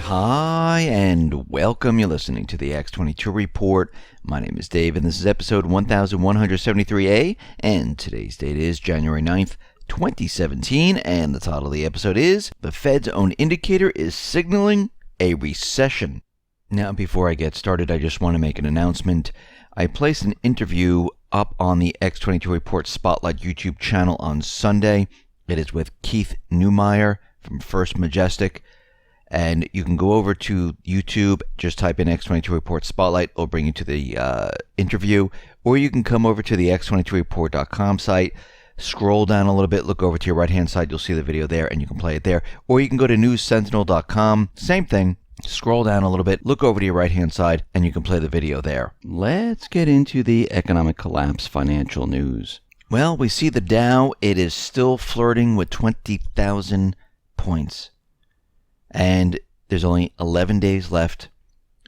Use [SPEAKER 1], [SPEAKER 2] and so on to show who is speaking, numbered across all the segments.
[SPEAKER 1] Hi, and welcome. You're listening to the X22 Report. My name is Dave, and this is episode 1173A, and today's date is January 9th, 2017, and the title of the episode is The Fed's Own Indicator is Signaling a Recession. Now, before I get started, I just want to make an announcement. I placed an interview up on the X22 Report Spotlight YouTube channel on Sunday. It is with Keith Neumeyer from First Majestic. And you can go over to YouTube, just type in X22 Report Spotlight, it'll bring you to the interview. Or you can come over to the X22Report.com site, scroll down a little bit, look over to your right-hand side, you'll see the video there, and you can play it there. Or you can go to NewsSentinel.com, same thing, scroll down a little bit, look over to your right-hand side, and you can play the video there. Let's get into the economic collapse financial news. Well, we see the Dow, it is still flirting with 20,000 points. And there's only 11 days left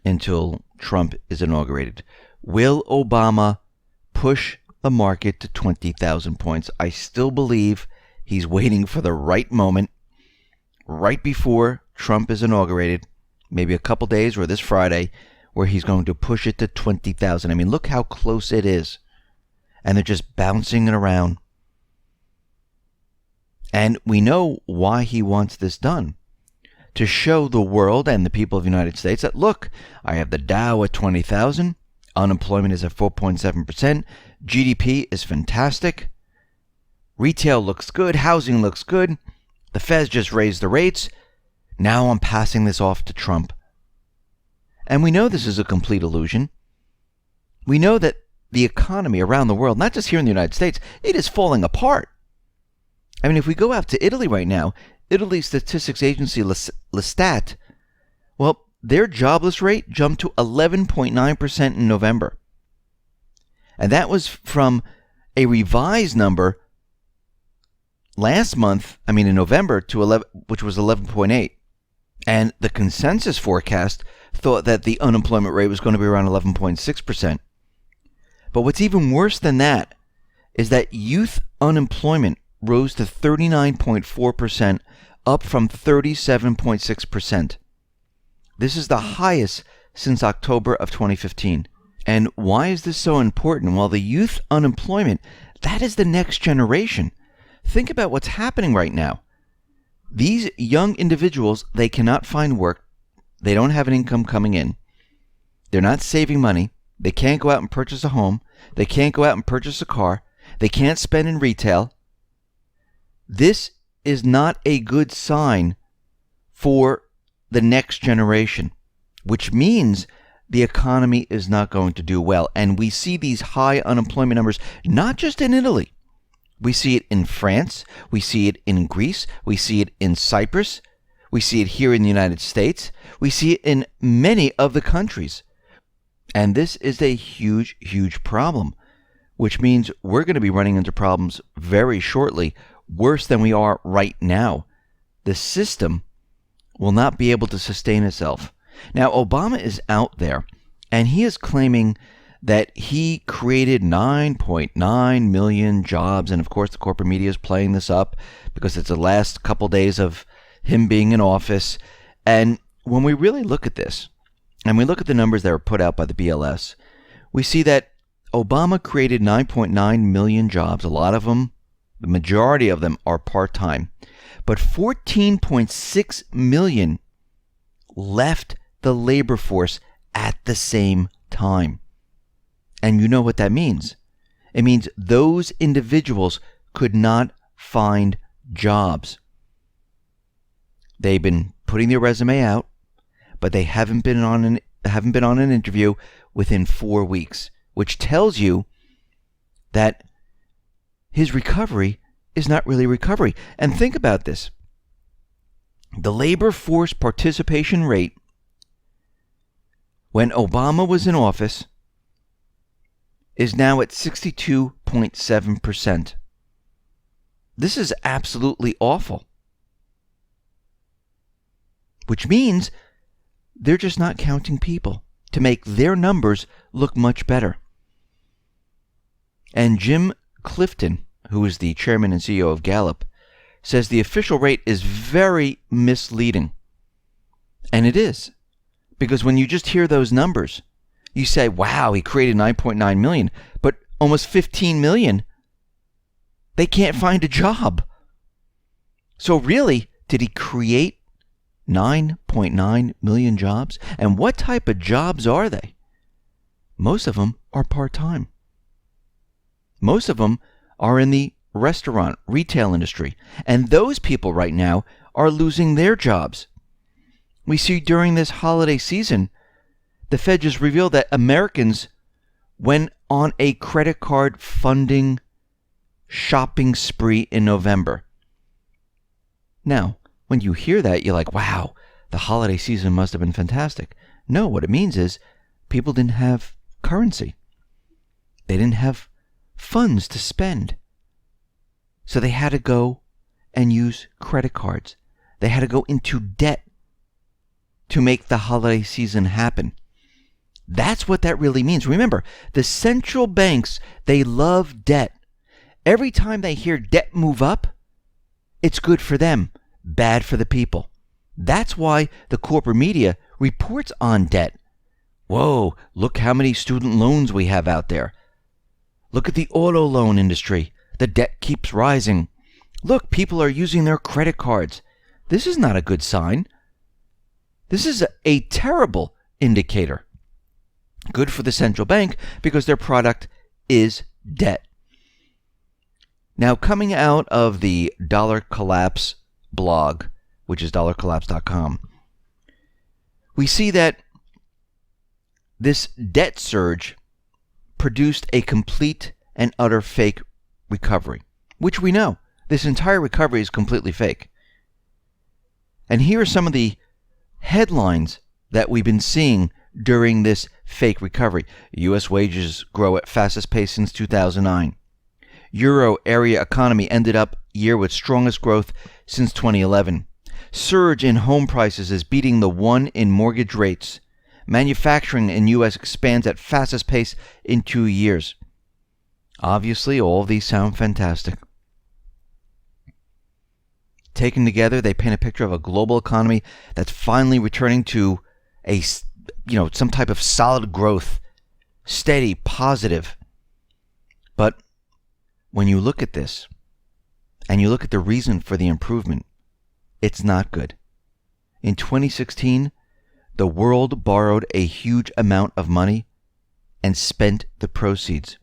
[SPEAKER 1] until Trump is inaugurated. Will Obama push the market to 20,000 points? I still believe he's waiting for the right moment, right before Trump is inaugurated, maybe a couple days or this Friday, where he's going to push it to 20,000. I mean, look how close it is. And they're just bouncing it around. And we know why he wants this done. To show the world and the people of the United States that, look, I have the Dow at 20,000, unemployment is at 4.7%, GDP is fantastic, retail looks good, housing looks good, the Feds just raised the rates, now I'm passing this off to Trump. And we know this is a complete illusion. We know that the economy around the world, not just here in the United States, it is falling apart. I mean, if we go out to Italy right now, Italy's statistics agency, Lestat, well, their jobless rate jumped to 11.9% in November. And that was from a revised number last month, in November, to 11, which was 11.8. And the consensus forecast thought that the unemployment rate was going to be around 11.6%. But what's even worse than that is that youth unemployment rose to 39.4%, up from 37.6%. This is the highest since October of 2015. And why is this so important? Well, the youth unemployment, that is the next generation. Think about what's happening right now. These young individuals, they cannot find work. They don't have an income coming in. They're not saving money. They can't go out and purchase a home. They can't go out and purchase a car. They can't spend in retail. This is not a good sign for the next generation, which means the economy is not going to do well. And we see these high unemployment numbers, not just in Italy. We see it in France. We see it in Greece. We see it in Cyprus. We see it here in the United States. We see it in many of the countries. And this is a huge, huge problem, which means we're going to be running into problems very shortly, worse than we are right now. The system will not be able to sustain itself. Now, Obama is out there, and he is claiming that he created 9.9 million jobs. And of course, the corporate media is playing this up because it's the last couple days of him being in office. And when we really look at this, and we look at the numbers that were put out by the BLS, we see that Obama created 9.9 million jobs. A lot of them, the majority of them, are part-time. But 14.6 million left the labor force at the same time. And you know what that means. It means those individuals could not find jobs. They've been putting their resume out, but they haven't been on an interview within 4 weeks, which tells you that his recovery is not really recovery. And think about this. The labor force participation rate when Obama was in office is now at 62.7%. This is absolutely awful. Which means they're just not counting people to make their numbers look much better. And Jim Clifton, who is the chairman and CEO of Gallup, says the official rate is very misleading. And it is. Because when you just hear those numbers, you say, wow, he created 9.9 million, but almost 15 million, they can't find a job. So really, did he create 9.9 million jobs? And what type of jobs are they? Most of them are part-time. Most of them are in the restaurant, retail industry. And those people right now are losing their jobs. We see during this holiday season, the Fed just revealed that Americans went on a credit card funding shopping spree in November. Now, when you hear that, you're like, wow, the holiday season must have been fantastic. No, what it means is people didn't have currency. They didn't have funds to spend. So they had to go and use credit cards. They had to go into debt to make the holiday season happen. That's what that really means. Remember, the central banks, they love debt. Every time they hear debt move up, it's good for them, bad for the people. That's why the corporate media reports on debt. Whoa, look how many student loans we have out there. Look at the auto loan industry. The debt keeps rising. Look, people are using their credit cards. This is not a good sign. This is a terrible indicator. Good for the central bank because their product is debt. Now, coming out of the Dollar Collapse blog, which is dollarcollapse.com, we see that this debt surge produced a complete and utter fake recovery, which we know. This entire recovery is completely fake. And here are some of the headlines that we've been seeing during this fake recovery. U.S. wages grow at fastest pace since 2009. Euro area economy ended up year with strongest growth since 2011. Surge in home prices is beating the one in mortgage rates. Manufacturing in U.S. expands at fastest pace in 2 years. Obviously, all of these sound fantastic. Taken together, they paint a picture of a global economy that's finally returning to some type of solid growth, steady, positive. But when you look at this, and you look at the reason for the improvement, it's not good. In 2016, the world borrowed a huge amount of money and spent the proceeds.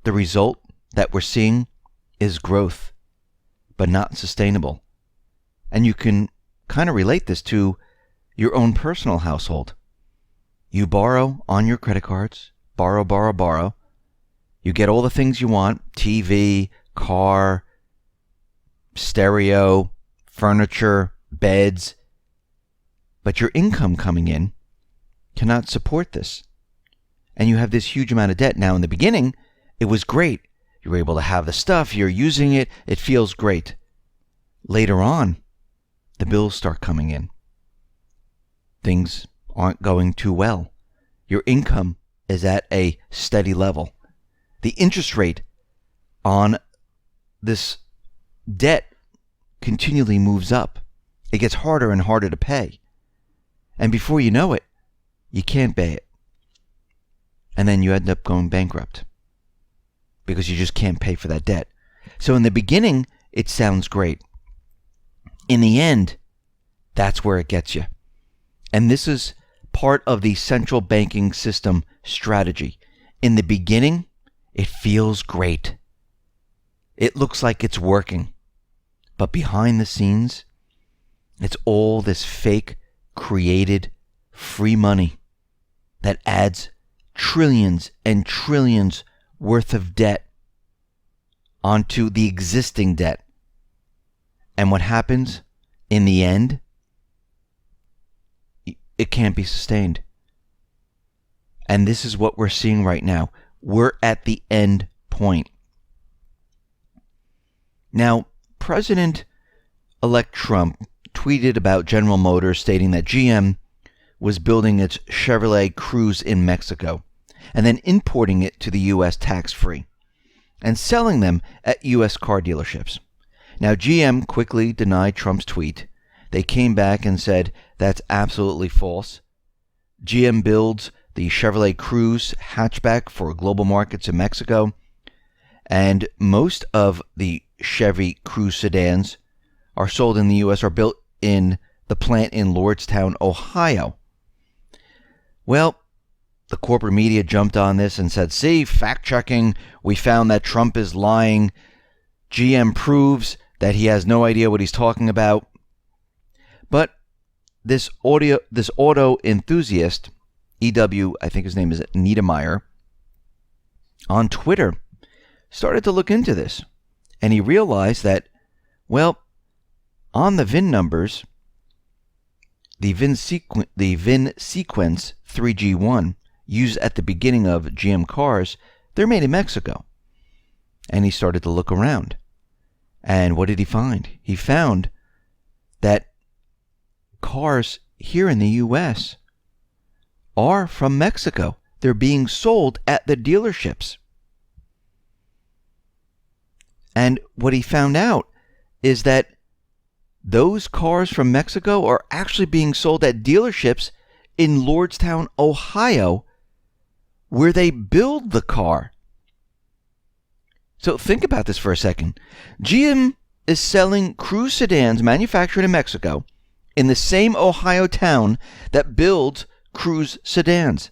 [SPEAKER 1] The result that we're seeing is growth, but not sustainable. And you can kind of relate this to your own personal household. You borrow on your credit cards, borrow, borrow, borrow. You get all the things you want, TV, car, stereo, furniture, beds. But your income coming in cannot support this. And you have this huge amount of debt. Now, in the beginning, it was great. You were able to have the stuff, you're using it, it feels great. Later on, the bills start coming in. Things aren't going too well. Your income is at a steady level. The interest rate on this debt continually moves up. It gets harder and harder to pay. And before you know it, you can't pay it. And then you end up going bankrupt because you just can't pay for that debt. So in the beginning, it sounds great. In the end, that's where it gets you. And this is part of the central banking system strategy. In the beginning, it feels great. It looks like it's working. But behind the scenes, it's all this fake, created, free money that adds trillions and trillions worth of debt onto the existing debt. And what happens in the end? It can't be sustained. And this is what we're seeing right now. We're at the end point. Now, President-elect Trump tweeted about General Motors, stating that GM was building its Chevrolet Cruze in Mexico and then importing it to the U.S. tax-free and selling them at U.S. car dealerships. Now, GM quickly denied Trump's tweet. They came back and said that's absolutely false. GM builds the Chevrolet Cruze hatchback for global markets in Mexico, and most of the Chevy Cruze sedans are sold in the U.S. are built in the plant in Lordstown, Ohio. Well, the corporate media jumped on this and said, see, fact-checking, we found that Trump is lying. GM proves that he has no idea what he's talking about. But this auto enthusiast, EW, I think his name is Niedermeyer, on Twitter, started to look into this. And he realized that, well, on the VIN numbers, the VIN sequence 3G1 used at the beginning of GM cars, they're made in Mexico. And he started to look around. And what did he find? He found that cars here in the U.S. are from Mexico. They're being sold at the dealerships. And what he found out is that those cars from Mexico are actually being sold at dealerships in Lordstown, Ohio, where they build the car. So think about this for a second. GM is selling Cruze sedans manufactured in Mexico in the same Ohio town that builds Cruze sedans.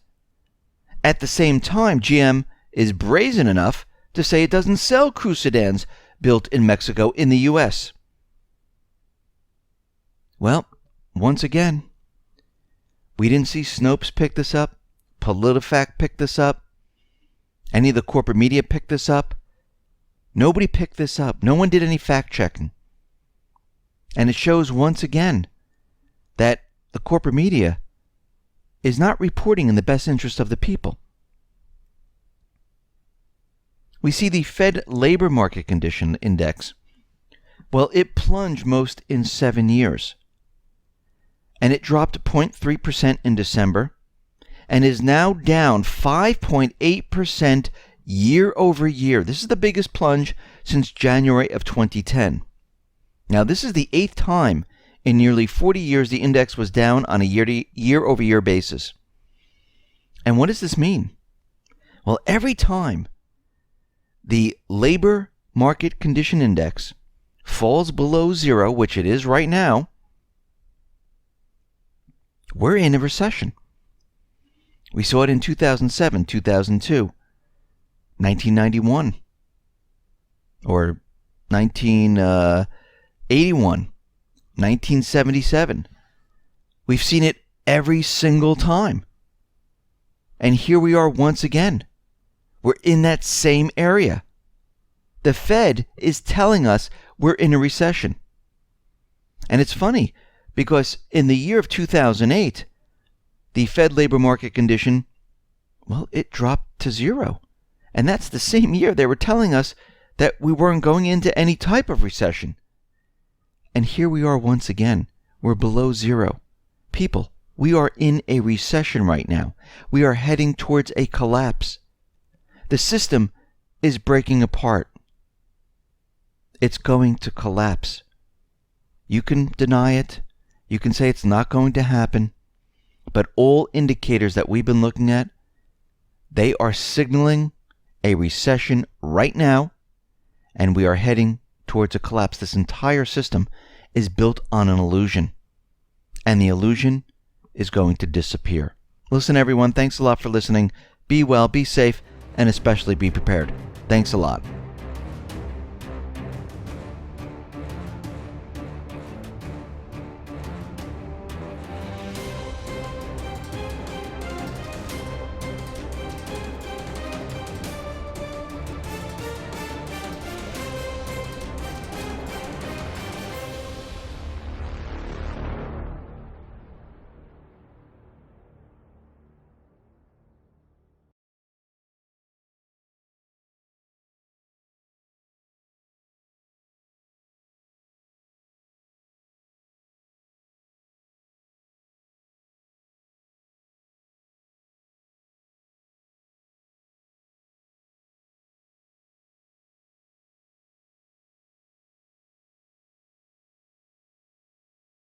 [SPEAKER 1] At the same time, GM is brazen enough to say it doesn't sell Cruze sedans built in Mexico in the U.S. Well, once again, we didn't see Snopes pick this up. PolitiFact picked this up. Any of the corporate media picked this up. Nobody picked this up. No one did any fact-checking. And it shows once again that the corporate media is not reporting in the best interest of the people. We see the Fed Labor Market Condition Index. Well, it plunged most in 7 years. And it dropped 0.3% in December and is now down 5.8% year over year. This is the biggest plunge since January of 2010. Now, this is the 8th time in nearly 40 years the index was down on a year-over-year basis. And what does this mean? Well, every time the Labor Market Condition Index falls below zero, which it is right now, we're in a recession. We saw it in 2007, 2002, 1991, or 1981, 1977. We've seen it every single time. And here we are once again. We're in that same area. The Fed is telling us we're in a recession. And it's funny, because in the year of 2008, the Fed labor market condition, well, it dropped to zero. And that's the same year they were telling us that we weren't going into any type of recession. And here we are once again. We're below zero. People, we are in a recession right now. We are heading towards a collapse. The system is breaking apart. It's going to collapse. You can deny it. You can say it's not going to happen. But all indicators that we've been looking at, they are signaling a recession right now, and we are heading towards a collapse. This entire system is built on an illusion, and the illusion is going to disappear. Listen, everyone, thanks a lot for listening. Be well, be safe, and especially be prepared. Thanks a lot.